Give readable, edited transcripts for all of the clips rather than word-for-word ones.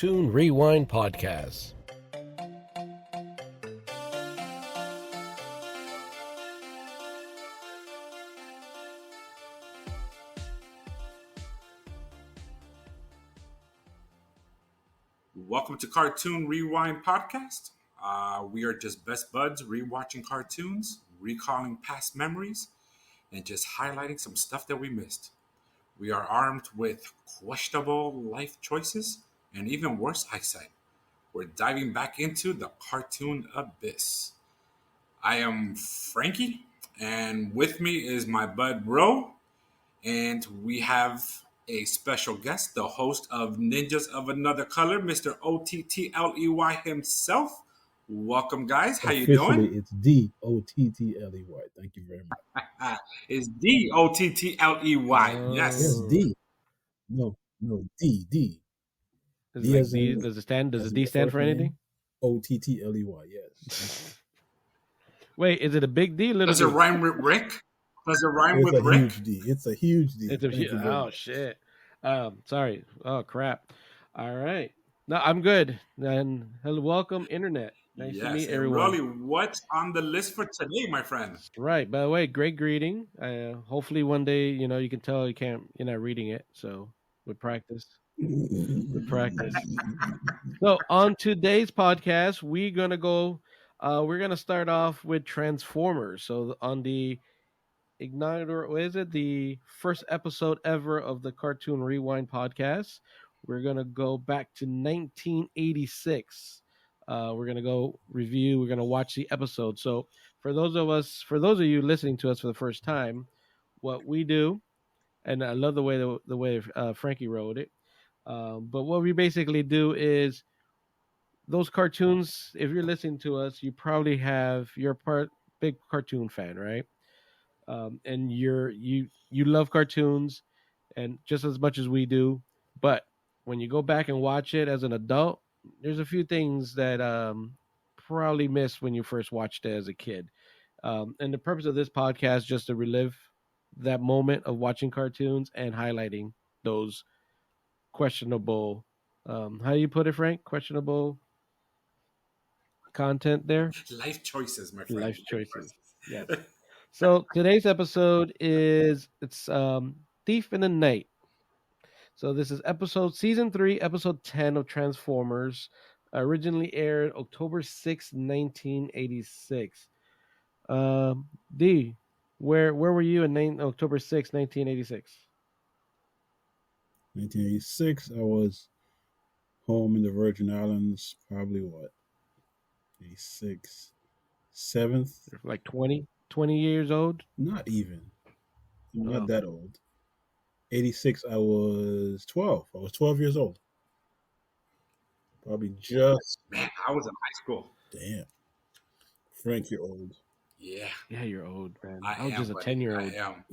Cartoon Rewind Podcast. Welcome to Cartoon Rewind Podcast. We are just best buds rewatching cartoons, recalling past memories, and just highlighting some stuff that we missed. We are armed with questionable life choices and even worse eyesight. We're diving back into the cartoon abyss. I am Frankie, and with me is my bud Ro, and we have a special guest, the host of Ninjas of Another Color, Mr. Ottley himself. Welcome, guys. How you Officially, doing? it's Dottley. Thank you very much. It's Dottley. Yes, Yes. D. No, D. Is D it like as D? in- Does it stand? Does as the in D the stand first for anything? name. Ottley. Yes. Wait, is it a big D, little Does D? it rhyme with Rick? Does it rhyme It's with a Rick? huge D. It's a huge D. It's a Thank you very oh much. shit. Sorry. Oh crap. All right. No, I'm good. And hello, welcome, internet. Nice to meet And everyone. Rolly, what's on the list for today, my friend? Right. By the way, great greeting. Hopefully one day, you can tell you're not reading it. So with practice. So on today's podcast, we're gonna start off with Transformers. So on the Igniter, what is it? The first episode ever of the Cartoon Rewind podcast. We're gonna go back to 1986. We're gonna go review. We're gonna watch the episode. So for those of you listening to us for the first time, what we do, and I love the way Frankie wrote it. But what we basically do is those cartoons. If you're listening to us, you're a big cartoon fan, right? And you love cartoons and just as much as we do, but when you go back and watch it as an adult, there's a few things that probably missed when you first watched it as a kid. And the purpose of this podcast is just to relive that moment of watching cartoons and highlighting those questionable, how do you put it, Frank? Questionable content there. Life choices, my friend. Life choices. Yes. So today's episode it's Thief in the Night. So this is season 3, episode 10 of Transformers. Originally aired October 6, 1986. D, where were you in October 6, 1986? 1986. I was home in the Virgin Islands. Probably what? 86, 7th. Like 20 years old? Not even. I'm not Oh. that old. 86, I was 12. I was 12 years old. Probably just. Man, I was in high school. Damn. Frank, you're old. Yeah. Yeah, you're old, man. I was am, just a buddy. 10-year-old. I am.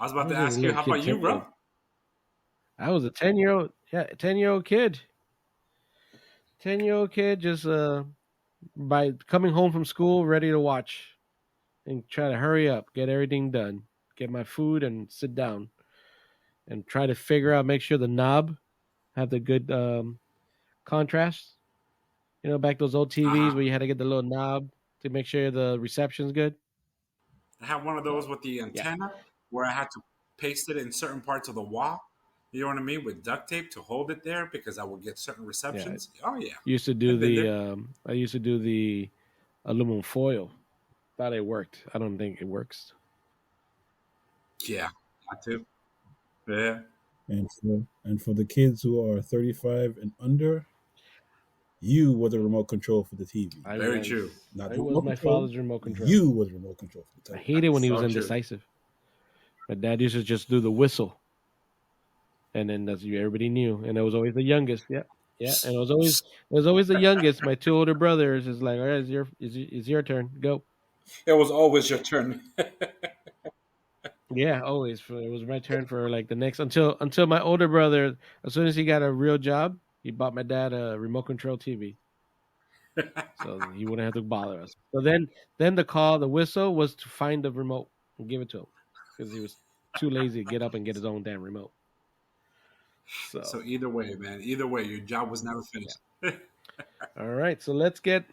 I was about to I was ask a you, little how about kid, you, bro? I was a 10-year-old. Yeah, 10-year-old kid. 10-year-old kid just by coming home from school ready to watch and try to hurry up, get everything done, get my food and sit down and try to make sure the knob have the good contrast. Back those old TVs where you had to get the little knob to make sure the reception's good. I had one of those with the antenna where I had to paste it in certain parts of the wall. You know what I mean? With duct tape to hold it there because I would get certain receptions. Oh yeah. Used to do I used to do the aluminum foil. Thought it worked. I don't think it works. Yeah, I too. Yeah. And for the kids who are 35 and under, you were the remote control for the TV. Very true. Not I the was remote my control. father's remote control. You was the remote control for the I TV. hated when he was So true. indecisive. My dad used to just do the whistle, and then everybody knew, and it was always the youngest. Yeah, and it was always the youngest. My 2 older brothers is like, all right, it's your turn, go. It was always your turn. Yeah, always. It was my turn for like the next until my older brother. As soon as he got a real job, he bought my dad a remote control TV, so he wouldn't have to bother us. So then the whistle was to find the remote and give it to him because he was too lazy to get up and get his own damn remote. So So either way, man, either way, your job was never yeah. finished. All right, so let's get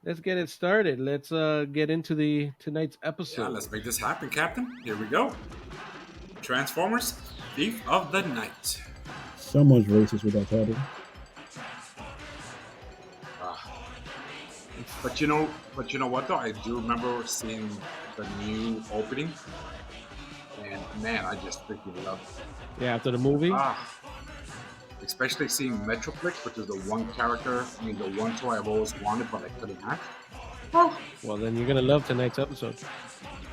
it started. Let's get into the tonight's Yeah, episode. let's make this happen, Captain. Here we go. Transformers, Thief of the Night. Someone's racist with that title. Ah, but you know what though? I do remember seeing the new opening, and man, I just freaking loved it. Yeah, after the movie. Ah, especially seeing Metroplex, which is the one character, the one toy I've always wanted, but I couldn't have. Oh, Well, then you're gonna love tonight's episode.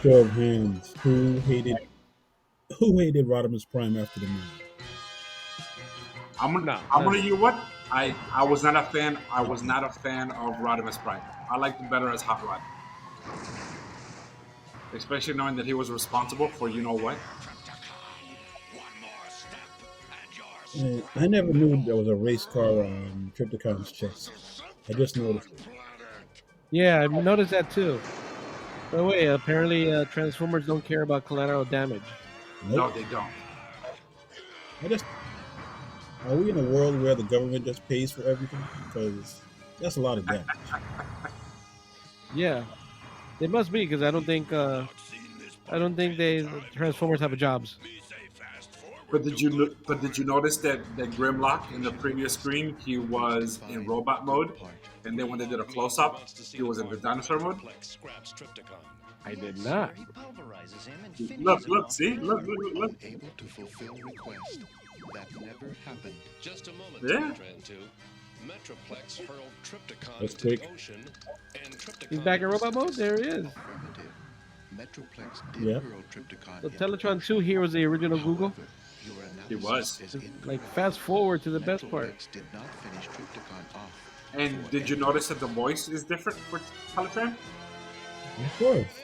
Show of hands. Who hated Rodimus Prime after the movie? No, I'm gonna you what? I was not a fan. I was not a fan of Rodimus Prime. I liked him better as Hot Rod, especially knowing that he was responsible for you know what. I never knew there was a race car on Triptychon's chest. I just noticed it. yeah, I've noticed that too. By the way, apparently Transformers don't care about collateral damage. Nope. No, they don't. I just Are we in a world where the government just pays for everything? Because that's a lot of damage. Yeah, they must be because I don't think they Transformers have a jobs. But did you notice that Grimlock in the previous screen he was in robot mode, and then when they did a close up, he was in the dinosaur mode. I did not. Look, see, look. Able to fulfill request. That never happened. Just a moment. Yeah. Metroplex hurled Trypticons That's to the quick. ocean, and Trypticon He's back in robot mode. There he is. Affirmative. Metroplex did Yeah. hurl Trypticon The into Teletron 2 here was the original Google. However, your He analysis was. is Like incorrect. fast forward to the best part. Metroplex did not finish Trypticon off. And did you notice that the voice is different for Teletran? Of course.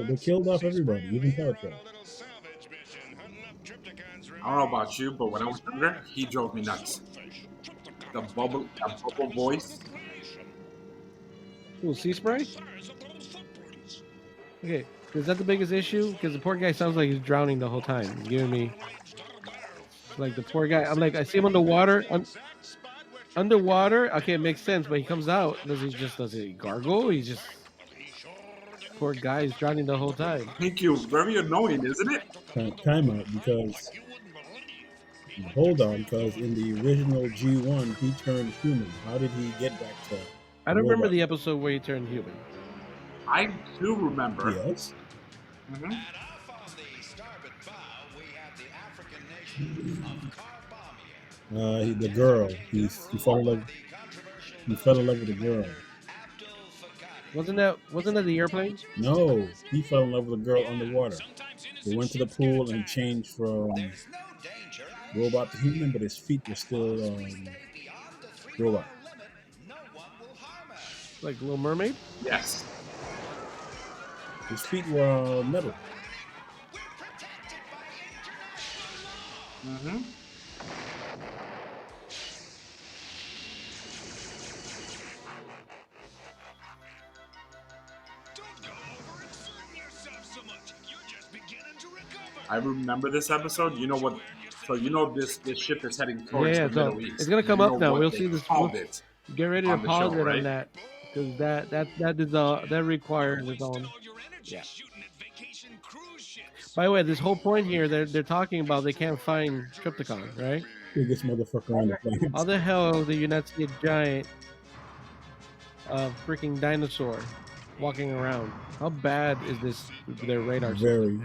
They killed off everybody, even Teletron. I don't know about you, but when I was younger, he drove me nuts. That bubble voice. Ooh, sea spray? Okay, is that the biggest issue? Because the poor guy sounds like he's drowning the whole time, giving me like the poor guy. I'm like, I see him underwater. Underwater, okay, it makes sense, but he coes out. Does he gargle? He's just poor guy is drowning the whole time. Thank you. Very annoying, isn't it? Time out, because hold on, because in the original G1 he turned human. How did he get back to I don't remember robot? the episode where he turned human. I do remember. Yes. Mhm. The girl. He fell in love. He fell in love with the girl. Wasn't that the airplane? No, he fell in love with a girl underwater. They went to the pool and changed from robot to human, but his feet were still robot. Like Little Mermaid? Yes. His feet were metal. Mm-hmm. I remember this episode. You know what? So you know this ship is heading towards Yeah, the so Middle East. it's gonna come You up know now. what We'll they see this. called it. Get ready to on the pause show, it right? on that because that requires its own. Yeah. By the way, this whole point here, they're talking about they can't find Trypticon, right? Biggest motherfucker on the planet. How the hell do you not see a giant, freaking dinosaur walking around? How bad is this their radar system? Very.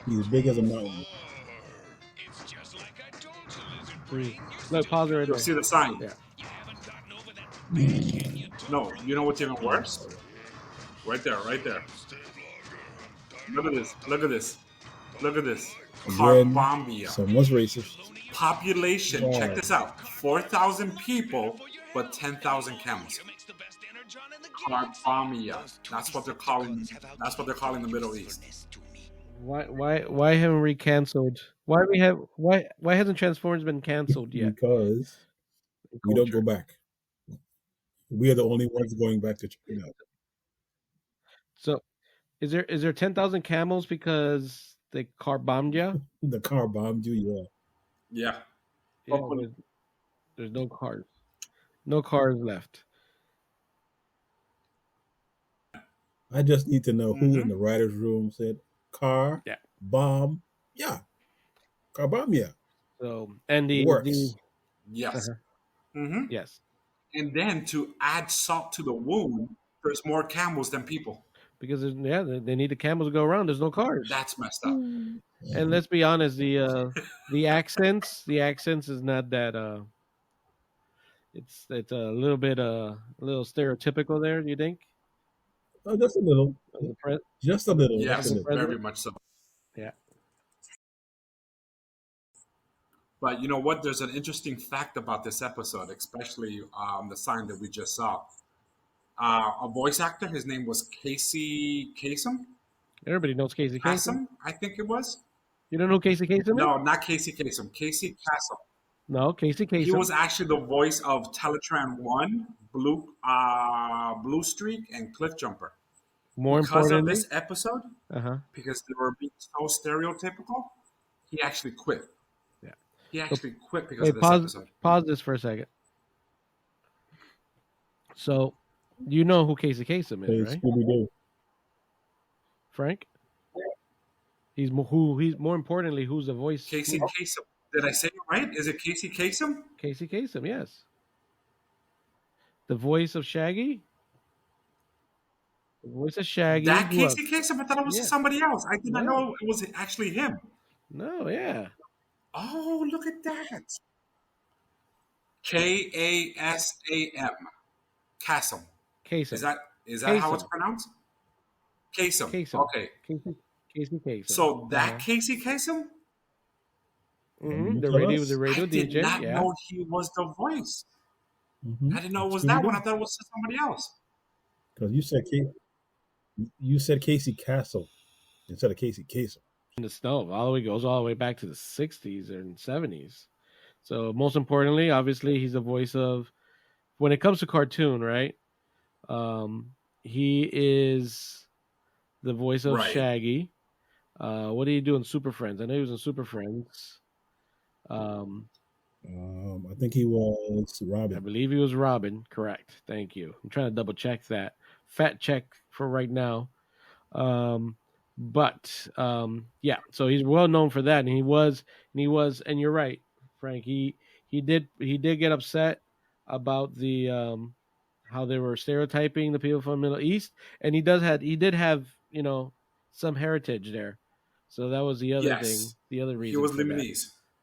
He's big as a mountain. Look, pause it right You'll there. see the sign. Yeah. No, you know what's even worse? Right there. Look at this. Again, Carbombia. someone's racist. Population. Wow. Check this out. 4,000 people, but 10,000 camels. Carbombia. That's what they're calling the Middle East. Why haven't we canceled? Why hasn't Transformers been canceled yet? Because we don't go back. We are the only ones going back to China. So, is there 10,000 camels because they car bombed you? The car bombed you, yeah. Yeah. Yeah, Hopefully. there's no cars. No cars left. I just need to know who in Mm-hmm. the writers' room said car Yeah. bomb. Yeah, car bomb. Yeah, So and it the works. Yes. uh-huh, Mm-hmm. yes, And then to add salt to the wound, there's more camels than people. because they need the camels to go around. There's no cars. That's messed up. And let's be honest, the accents is not that it's a little bit a little stereotypical there. Do you think? Oh, just a little, Of the pre- just a little, just a of the Yes, little. very president? much so. Yeah. But you know what? There's an interesting fact about this episode, especially the sign that we just saw. A voice actor, his name was Casey Kasem. Everybody knows Casey Kasem. Kasem, I think it was. You don't know who Casey Kasem is? No, not Casey Kasem. Casey Kasem. No, Casey He Kasem. was actually the voice of Teletran One, Blue Streak, and Cliff Jumper. More Because of importantly, this episode, uh-huh. because they were being so stereotypical, he actually quit. Yeah. He So, actually quit because hey, of this episode. pause this for a second. So, you know who Casey Kasem Hey, is, right? Scooby Doo. Frank? He's more importantly, who's the voice? Casey Kasem. Did I say it right? Is it Casey Kasem? Casey Kasem, yes. The voice of Shaggy? The voice of Shaggy. That Who else? Casey Kasem? I thought it was Yeah. somebody else. I did not No. know it was actually him. No, yeah. Oh, look at that. Kasam. Kasem. Kasem. Is that how it's Kasem. pronounced? Kasem. Kasem. Okay. Casey Kasem. So that Casey Kasem? Mm-hmm. Tell us. The radio I did DJ. not Yeah. know he was the voice. Mm-hmm. I didn't know it was that one. I thought it was somebody else. Because you said Casey Castle instead of Casey Kasem. In the snow, goes all the way back to the 60s and 70s. So most importantly, obviously, he's the voice of, when it comes to cartoon, right? He is the voice of Right. Shaggy. What did he do in Super Friends? I know he was in Super Friends. I think he was I Robin. believe he was Robin. Correct. Thank you. I'm trying to double check that. Fat check for right now. But yeah, so he's well known for that, and he was, and you're right, Frank. He did get upset about the how they were stereotyping the people from the Middle East, and he did have some heritage there, so that was the other Yes. thing, the other reason He was for that.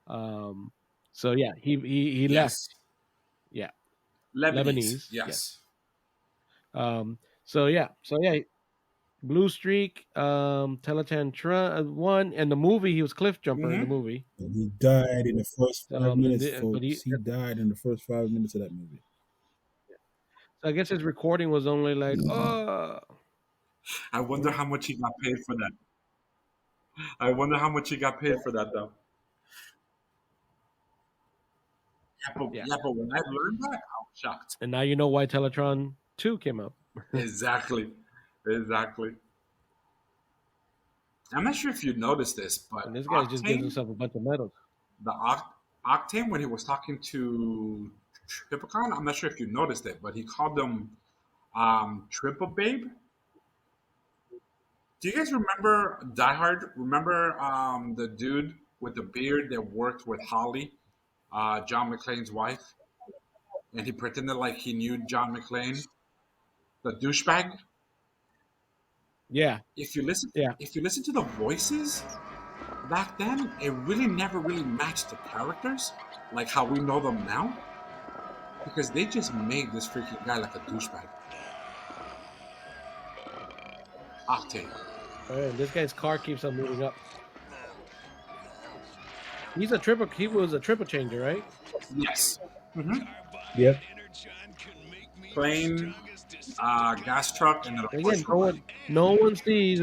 Lebanese. So yeah, he Yes. left. Yeah, Lebanese. Lebanese, Yes. So yeah, Blue Streak, Teletran One, and the movie he was Cliff Jumper in the movie. And he died in the first 5 minutes, folks. but he died in the first 5 minutes of that movie. So I guess his recording was only like, oh, I wonder how much he got paid for that. I wonder how much he got paid for that, though. Yeah, but when I learned that, I was shocked. And now you know why Teletron 2 came up. Exactly. I'm not sure if you noticed this, but And this guy just gives Octane, himself a bunch of medals. the Octane, when he was talking to Tripicon, I'm not sure if you noticed it, but he called them Triple Babe. Do you guys remember Die Hard? Remember the dude with the beard that worked with Holly, John McClane's wife? And he pretended like he knew John McClane, the douchebag. Yeah. If you listen to the voices back then, it really never really matched the characters like how we know them now, because they just made this freaking guy like a douchebag. Octane. Oh, this guy's car keeps on moving up. He was a triple changer, right? Yes. Mm-hmm. Yep. Plane, gas truck, and then a Again, no one sees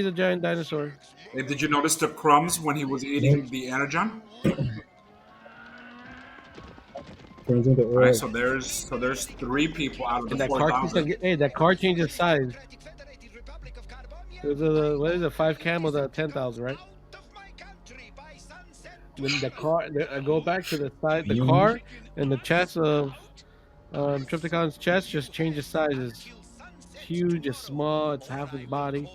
a giant dinosaur. Hey, did you notice the crumbs when he was eating the energon? Turns into oil. All right, so there's 3 people out of And the that car 4,000. that car changes size. It was what is it, 5 camels out of 10,000, right? Then the car. Go back to the side. The Mhm. car and the chest of Triptychon's chest just changes sizes. It's huge. It's small. It's half his body.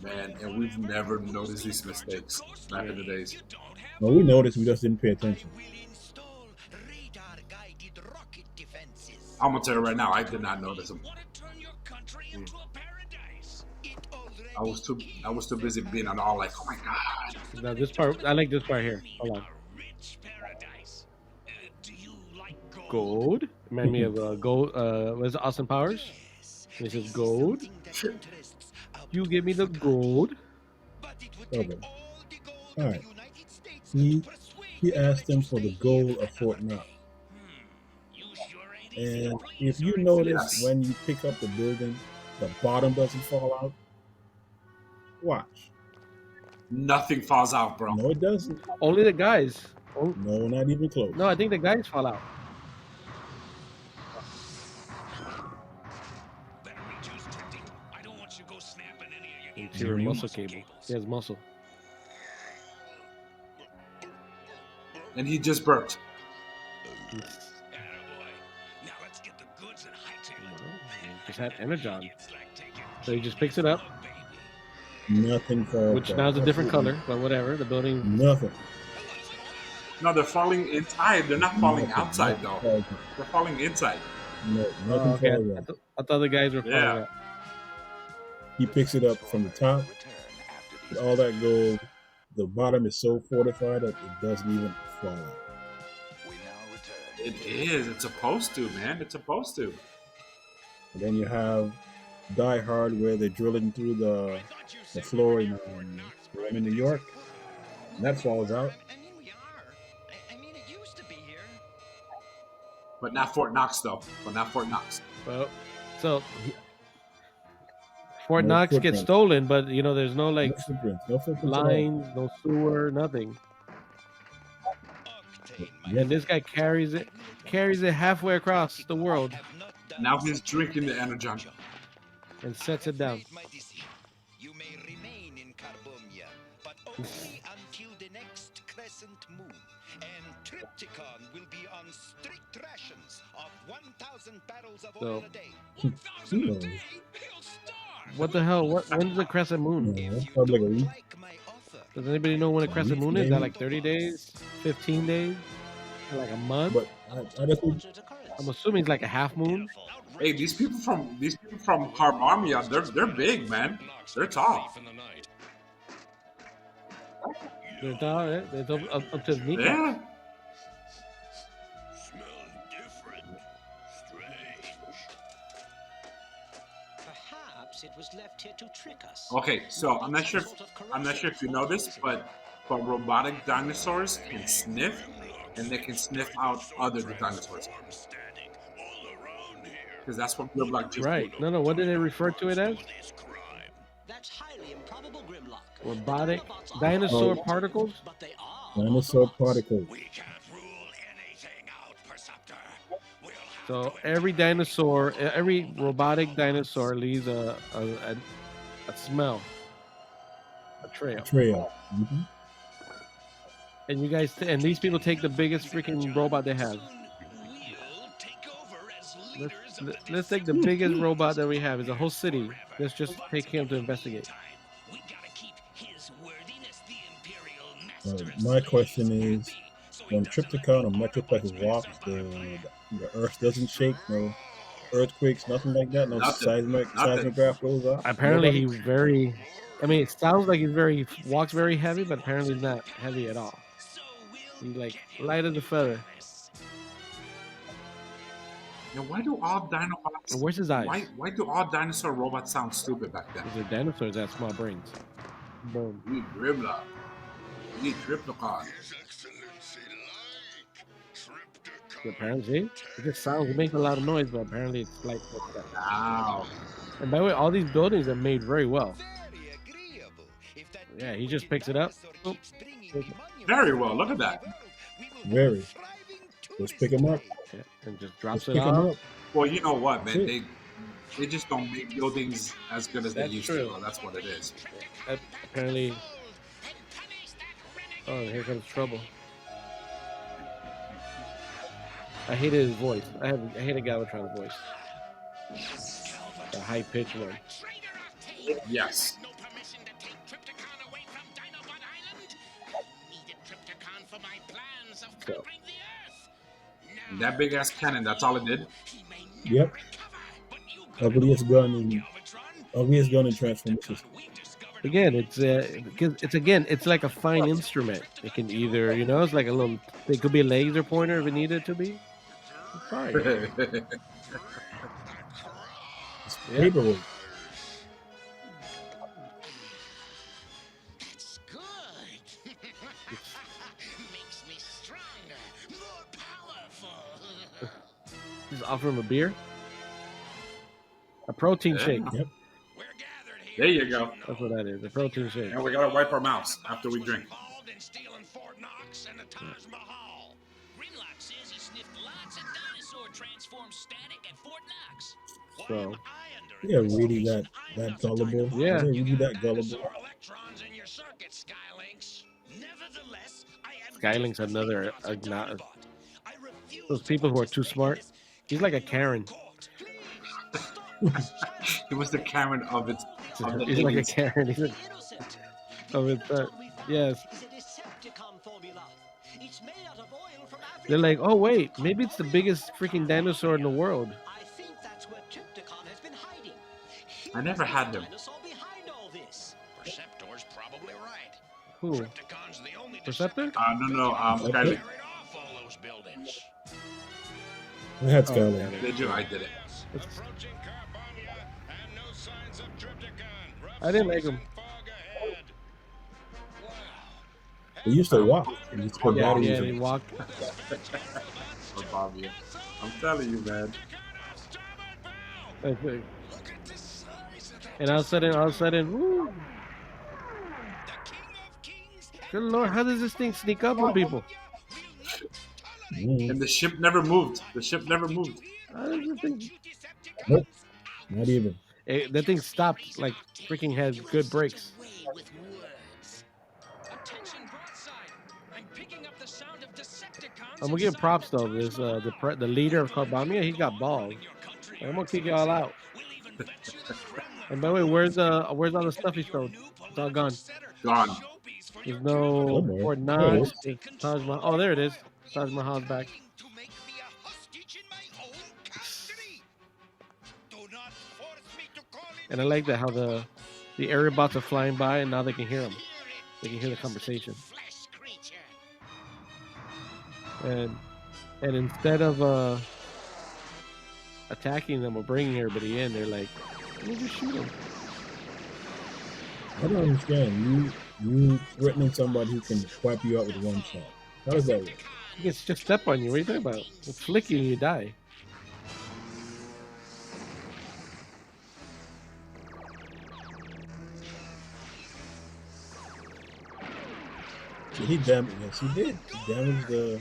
Man, and we've never noticed these mistakes back in the days. No, we noticed. We just didn't pay attention. I'm gonna tell you right now, I did not notice them. I was too busy being on all like, oh my god. Now this part, I like this part here. Hold on. Gold. Remind me of gold. What is it, Austin Powers? This is gold. You give me the gold. Okay. All right. He asked him for the goal of Fort Knox. And if you notice, when you pick up the building, the bottom doesn't fall out. Watch. Nothing falls out, bro. No, it doesn't. Only the guys. No, not even close. No, I think the guys fall out. Interior muscle cable. He has muscle. And he just burped. Just had energon. So he just picks it up. Nothing falls Which out. now is a different color, but whatever. The building. Nothing. No, they're falling inside. They're not falling outside, though. They're falling inside. No, nothing Okay. falls out. I thought the guys were falling Yeah. out. He picks it up from the top. With all that gold, the bottom is so fortified that it doesn't even fall out. It is. It's supposed to, man. It's supposed to. And then you have Die Hard, where they're drilling through the floor in New York. And that falls out. But not Fort Knox, though. But not Fort Knox. Well, so Fort No Knox gets footprint. stolen, but you know there's no like No footprints. No footprints at all. lines, no sewer, nothing. Yeah. And this guy carries it halfway across the world Now he's drinking the energon. and sets it down. You may remain in Carbomia, but only until the next crescent moon. And Triptychon will be on strict rations of 1,000 barrels of oil So- a day. Who knows? What the hell? When's the crescent moon? No, that's probably like a week. Like my offer, Does anybody know when a crescent moon is? Is that maybe. like 30 days, 15 days, or like a month? But I just think I'm assuming it's like a half moon. Hey, these people from Carbomia, they're big, man. They're tall. They're tall, yeah? It's up to his kneecap. Yeah. Perhaps it was left here to trick us. Okay, so I'm not sure if you know this, but robotic dinosaurs can sniff, and they can sniff out other dinosaurs. Because that's what Grimlock just Right. did. No. What did they refer to it as? That's highly improbable, Grimlock. Robotic Autobots are dinosaur Oh. particles? but they are. dinosaur particles. So every dinosaur, every robotic dinosaur leaves a smell, a trail. Trail. Mm-hmm. And you guys, and these people take the biggest freaking robot they have. Let's take the biggest robot that we have. It's a whole city. Let's just take him to investigate. My question is, when Triptychon or Metroplex walks, the Earth doesn't shake, no earthquakes, nothing like that, no Nothing. seismograph goes off. Apparently, Nobody? he's very. I mean, it sounds like he walks very heavy, but apparently he's not heavy at all. He's like light as a feather. Now, why do all Dinobots? And where's his eyes? Why do all dinosaur robots sound stupid back then? Because they're dinosaurs that have small brains. Boom. We need Grimlock. We need Triptychon. Apparently, it just sounds. It makes a lot of noise, but apparently it's like. Wow. And by the way, all these buildings are made very well. very agreeable. If that Yeah, he just picks it up. dinosaur keeps bringing Oop. me money Very around well, look at the that. world, we will Very. be a thriving Just pick 'em up. Yeah, and just Just drops pick it them off. up. Well, you know what, man? Shit. They They just don't make buildings as good as they That's used true. to. That's what it is. Apparently. Oh, here comes trouble. I hated his voice. I hated Galvatron's voice. The high pitched one. Yes. No permission to take Trypticon away from Dinobot Island. I needed Trypticon for my plans of conquering the Earth. Now That big ass cannon, that's all it did. he may never Yep. recover, but you Ugliest gun in Galvatron. Transformers history. We've discovered Again, it's like a fine instrument. It can either, it's like a little. It could be a laser pointer if it needed to be. It's fine. It's Yeah. paperwork. it's good. Makes me stronger, more powerful. Just offer him a beer. A protein Yeah. shake. Yep. We're gathered here. There you go. That's what that is. A protein shake. And we gotta wipe our mouths after we drink. Involved in stealing Fort Knox and the Taj Mahal. Grimlock says he sniffed lots of dinosaur transformed static at Fort Knox. So Yeah, really that gullible. Yeah. Really that gullible. Electrons in your circuit, Skylinks. Nevertheless, I am Skylink's another I those people who are too smart. He's like a Karen. It was the Karen of its. Of the He's like a 80s. Karen. He's like, of its. Yes. Is a Decepticon formula. It's made out of oil from Africa. They're like, oh wait, maybe it's the biggest freaking dinosaur in the world. I think that's where Trypticon has been hiding. I never had them. Dinosaur behind all this. Perceptor's probably right. Who? Trypticon's the only Perceptor? No. Skyline. carried off all those buildings. I had Oh, Skyline. okay. They do. I did it. Approaching Carbonia and no signs of Trypticon. I didn't like him. Fog ahead. Wow. We used to walk and just put Yeah, batteries yeah, in they it. walk. Oh, Bobby. I'm telling you, man. That's it. Look at the size of that. And all of a sudden, woo! The King of Kings Good lord, how does this thing sneak up on people? Mm, And the ship never moved. The ship never moved. How does this thing? nope, not even. That thing stopped like freaking has good brakes. Way with words. Attention broadside. I'm picking up the sound of Decepticons. I'm gonna give props though. This the leader of Carbamia, he got balls. I'm gonna kick y'all out. And by the way, where's all the stuff he stole? It's all gone. Gone. There's no Oh, boy. Fort Knox. There's Taj Mahal. Oh, there it is. Taj Mahal's back. To make me a hostage in my own country. Do not force me to call in And I like that how the area bots are flying by and now they can hear them. They can hear the conversation. Flesh creature. And instead of attacking them or bringing everybody in, they're like, let me just shoot them. I don't understand. You threatening somebody who can wipe you out with one shot. How does that work? He gets just step on you. What are you talking about? It'll flick you and you die. He damaged. Yes, he did. He damaged the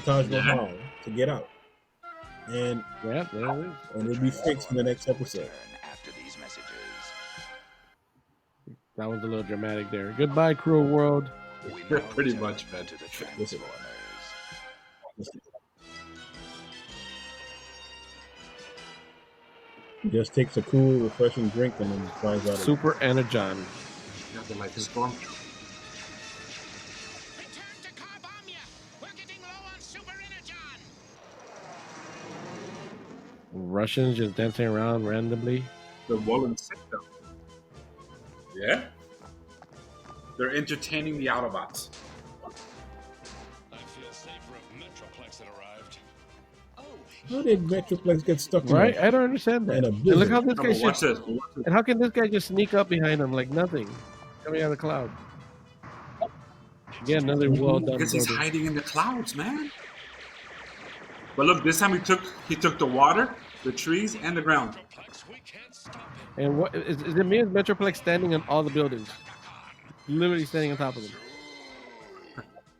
Taj Mahal to get out, and Yeah, there it is. it'll be fixed in the next episode. after these messages. That was a little dramatic there. Goodbye, cruel world. Pretty much, man. To the Listen. Transformers. He just takes a cool, refreshing drink and then flies out. Super Energon. Nothing like a storm. Return to Carbamia. We're getting low on super energon. Russians just dancing around randomly. The Wollen sick though. Yeah. They're entertaining the Autobots. I feel safer if Metroplex had arrived. How did Metroplex get stuck in Right? that? I don't understand that. And a And look how this No, guy but watch just, this. Watch this. and how can this guy just sneak up behind him like nothing? Coming out of the cloud. Again, another well done Because he's building. hiding in the clouds, man. But look, this time he took the water, the trees, and the ground. Metroplex, we can't stop him. And what is it me as Metroplex standing on all the buildings? Literally standing on top of them.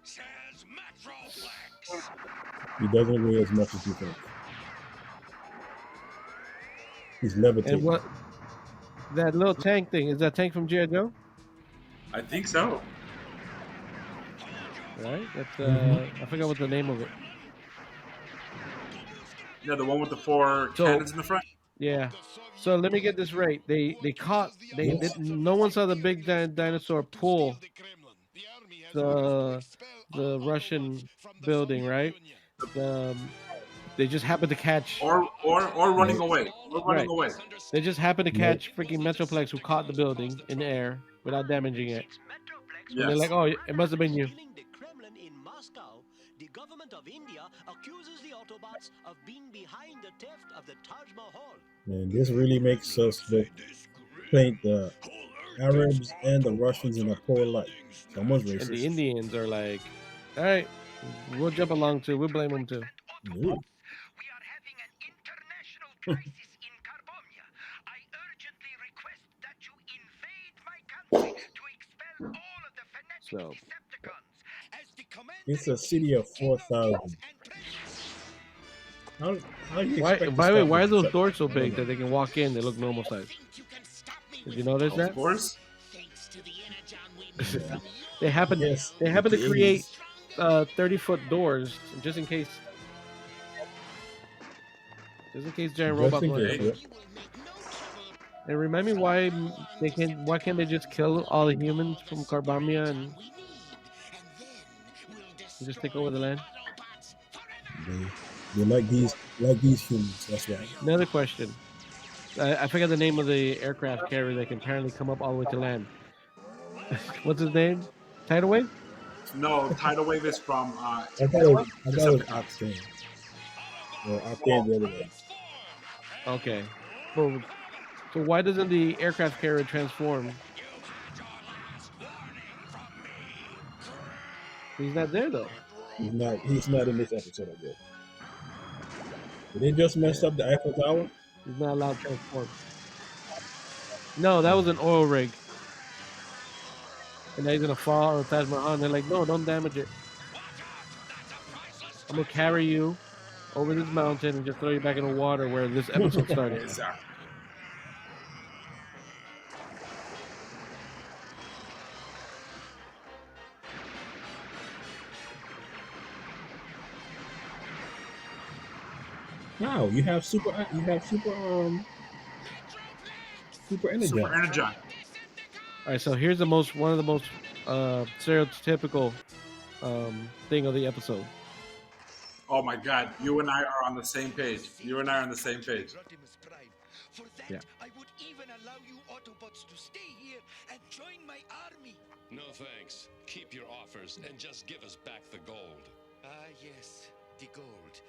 Says Metroplex. He doesn't weigh as much as you think. He's And levitating. what that little tank thing is that tank from G.I. Joe? I think so. Right? That's Mhm. I forgot what the name of it. Yeah, the one with the 4 So cannons in the front. yeah. So let me get this right. They caught Yes. no one saw the big dinosaur pull the Russian building, right? Um, they just happened to catch Or running Nope. away. Or running right. away. They just happened to Nope. catch freaking Metroplex who caught the building in the air without damaging it. And they're like, Yes. "Oh, it must have been you." The Kremlin in Moscow, the government of India accuses the Autobots of being behind the theft of the Taj Mahal. And this really makes us paint the Arabs and the Russians in a poor light. It's almost And the racist. Indians are like, "All right, we'll jump along too. We'll blame them too." No. We are having an international crisis in Carbomia. I urgently request that you invade my country to expel all of the fanatic So Decepticons. As the commander It's a city of 4,000. How, how do you why? expect to By the way, stop why are the those doors Decepticons? so I don't big know. that they can walk in? They look normal size. Think you can stop me Did with you notice Of that? course. thanks to the energon we made from They happen Yes, they happen to the create aliens. 30-foot doors just in case giant Just robots in want to case. come Hey. in. Yep. you will make no trouble. And remind me why can't they just kill all the humans from Carbamia and We need, and then we'll just take destroy over the the land? Autobots forever. They like these humans. That's why. Another question. I forgot the name of the aircraft carrier that can apparently come up all the way to land. What's his name? Tidal Wave? No, tidal wave is from I thought it was Decepticons. Octane. Or Octane the other way. Okay. Well, so why doesn't the aircraft carrier transform? He's not there though. He's not in this episode, I guess. Did they just mess up the Eiffel Tower? He's not allowed to transform. No, that was an oil rig. And now he's gonna fall on the Taj Mahal. And they're like, no, don't damage it. I'm gonna carry you over this mountain and just throw you back in the water where this episode started. Exactly. No, you have super energy. Super energon. All right, so here's one of the most stereotypical thing of the episode. Oh my God, you and I are on the same page. You and I are on the same page. Rodimus Prime. For that, Yeah. I would even allow you Autobots to stay here and join my army. No thanks. Keep your offers and just give us back the gold. Ah, yes, the gold.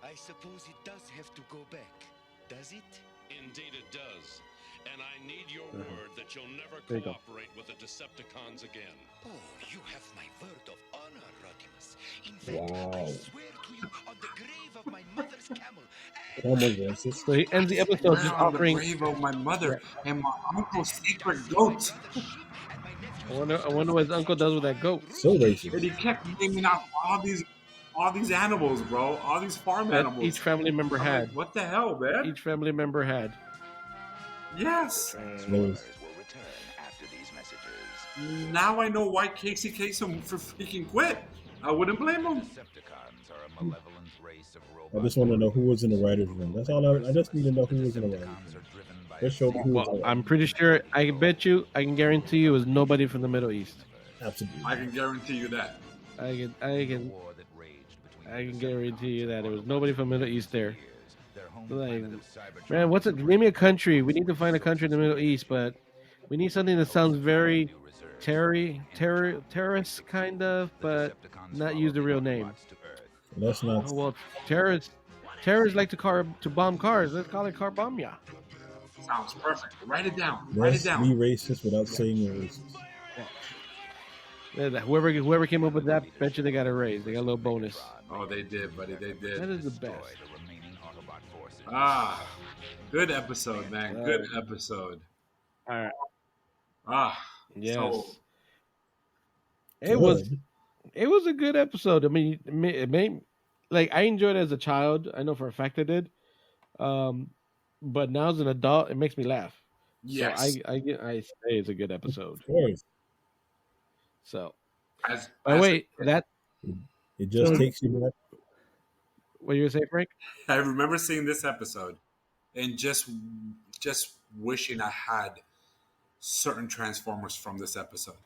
I suppose it does have to go back, does it? Indeed it does. And I need your word that you'll never There you go. cooperate with the Decepticons again. Oh, you have my word of honor, Rodimus. In fact, I Wow. swear to you on the grave of my mother's camel. Almost racist. So he ends the episode just On the offering. grave of my mother and my uncle's sacred goat. I wonder what his uncle does with that goat. So racist. And he kept naming out all these animals, bro. All these farm That animals. each family member I'm had. like, what the hell, man? Each family member had. Yes. Racist. Now I know why Casey Kasem for freaking quit. I wouldn't blame him. I just want to know who was in the writers' room. That's all. I just need to know who was in the writers' room. Just show me who was in Well, the I'm pretty sure. I can bet you. I can guarantee you, it was nobody from the Middle East. Absolutely. I can guarantee you that. I can guarantee you that it was nobody from the Middle East there. Like, man, name me a country. We need to find a country in the Middle East, but we need something that sounds very terrorist kind of, but not use the real name. Let's not. Oh, well, terrorists like to bomb cars. Let's call it Carbamia. Sounds perfect. Write it down. Write Let's it be down. racist without saying we're racist. Whoever came up with that, bet you they got a raise. They got a little bonus. Oh, they did, buddy. They That did. is the best. Ah, good episode, man. Good episode. All right. Ah, Yes. So, It was Good. a good episode. I mean, it made like I enjoyed it as a child. I know for a fact I did. but now as an adult, it makes me laugh. So Yes, I say it's a good Of episode. course, So, as but as a wait, kid. that it, it just so Mhm. takes you back. what you were saying, Frank? I remember seeing this episode and just wishing I had certain Transformers from this episode.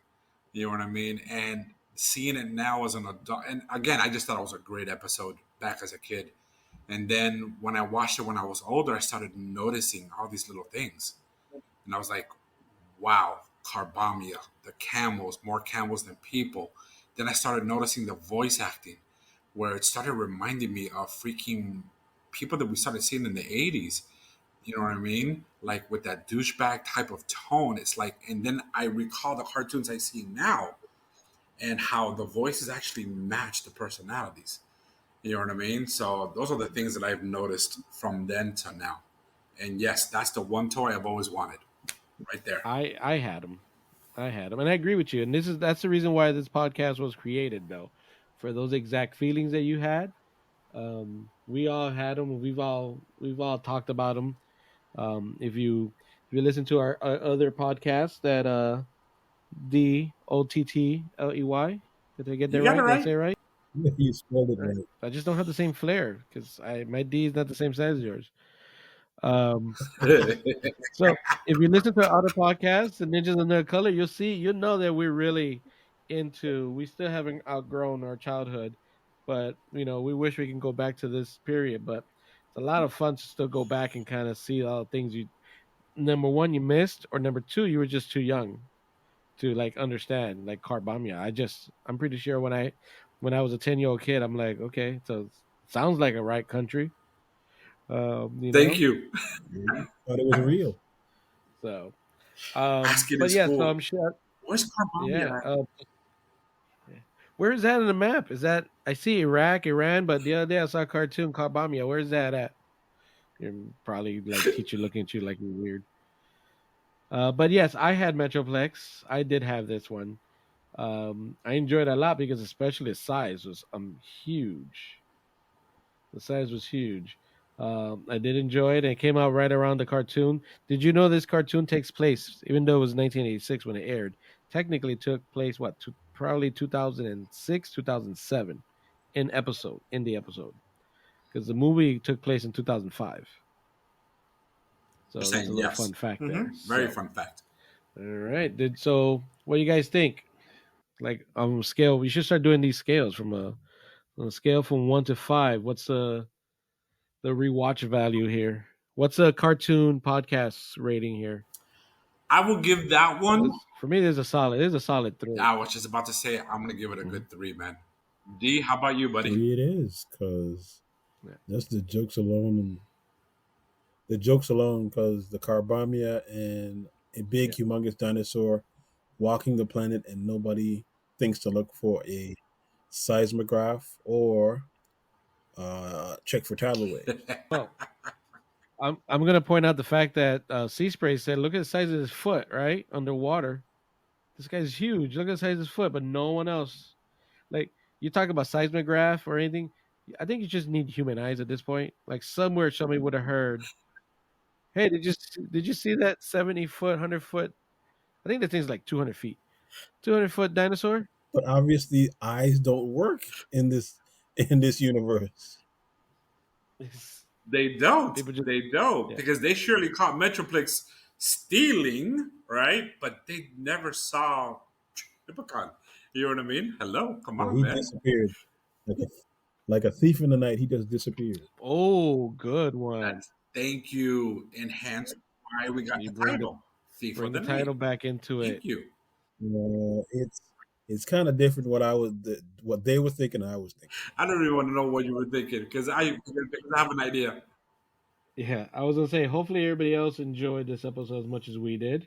You know what I mean? And seeing it now as an adult, and again, I just thought it was a great episode back as a kid. And then when I watched it when I was older, I started noticing all these little things. And I was like, wow, Carbamia, the camels, more camels than people. Then I started noticing the voice acting, where it started reminding me of freaking people that we started seeing in the 80s. You know what I mean? Like with that douchebag type of tone. It's like, and then I recall the cartoons I see now and how the voices actually match the personalities. You know what I mean? So those are the things that I've noticed from then to now. And yes, that's the one toy I've always wanted, right there. I had them. I had them, and I agree with you. And that's the reason why this podcast was created, though, for those exact feelings that you had. We all had them. We've all talked about them. If you listen to our other podcast, that DOTTLEY, did I get You that got it right? Did I right. say it right? You spelled it All right. right. I just don't have the same flair because I my D is not the same size as yours. Um, so if you listen to our other podcasts, the Ninjas in Their Color, you'll know that we're really into. We still haven't outgrown our childhood, but we wish we can go back to this period. But it's a lot of fun to still go back and kind of see all the things you number one you missed, or number two you were just too young to like understand, like Carbamia. I'm pretty sure when I was a 10-year-old kid, I'm like, okay, so it sounds like a right country, you Thank know. you. Thought it was real. So, Asking in but yeah, so school, I'm sure. where's Yeah. Carbamia at? Yeah. Where is that in the map? Is that I see Iraq, Iran, but the other day I saw a cartoon called Bamia. Where's that at? You're probably like teacher looking at you like you're weird. But yes, I had Metroplex. I did have this one. I enjoyed it a lot because especially the size was huge. The size was huge. I did enjoy it. And it came out right around the cartoon. Did you know this cartoon takes place, even though it was 1986 when it aired? Technically, it took place probably 2006, 2007, in the episode, because the movie took place in 2005. So that's a Saying little fun yes. fact there. Very So, fun fact. all right. What do you guys think? Like on a scale, we should start doing these scales on a scale from 1 to 5. What's the rewatch value here? What's a cartoon podcast rating here? I will give that one. For me, there's a solid three. I was just about to say I'm gonna give it a Mhm. good 3, man. D, how about you, buddy? 3 it is, because Yeah. just the jokes alone, because the Carbamia and a big, Yeah. humongous dinosaur walking the planet, and nobody thinks to look for a seismograph or check for tidal waves. Well, I'm gonna point out the fact that Sea Spray said, "Look at the size of his foot, right underwater. This guy's huge. Look at the size of his foot." But no one else, like you talk about seismograph or anything. I think you just need human eyes at this point. Like somewhere, somebody would have heard, "Hey, did you see that 70 foot, 100 foot? I think the thing's like 200 feet. 200 foot dinosaur." But obviously, eyes don't work in this universe. They don't. People just They don't. yeah. Because they surely caught Metroplex stealing, right? But they never saw Tripicon. You know what I mean? Hello? Come Yeah, on, he man. disappeared like a thief in the night. He just disappeared. Oh, good one. That's thank you. Enhance why we got You the bring the title. Thief of bring the the Night. title back into it. Thank you. It's kind of different what they were thinking. I was thinking. I don't even want to know what you were thinking because I have an idea. Yeah, I was gonna say. Hopefully, everybody else enjoyed this episode as much as we did.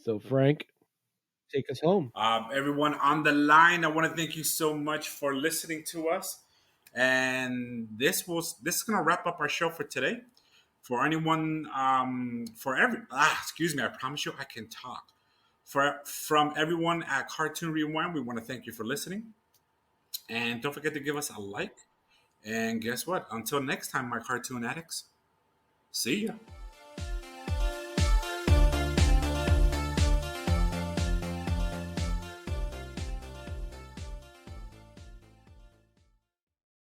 So, Frank, take us home. Everyone on the line, I want to thank you so much for listening to us. And this is gonna wrap up our show for today. For anyone, excuse me, I promise you I can talk. From everyone at Cartoon Rewind, we want to thank you for listening. And don't forget to give us a like. And guess what? Until next time, my cartoon addicts. See ya.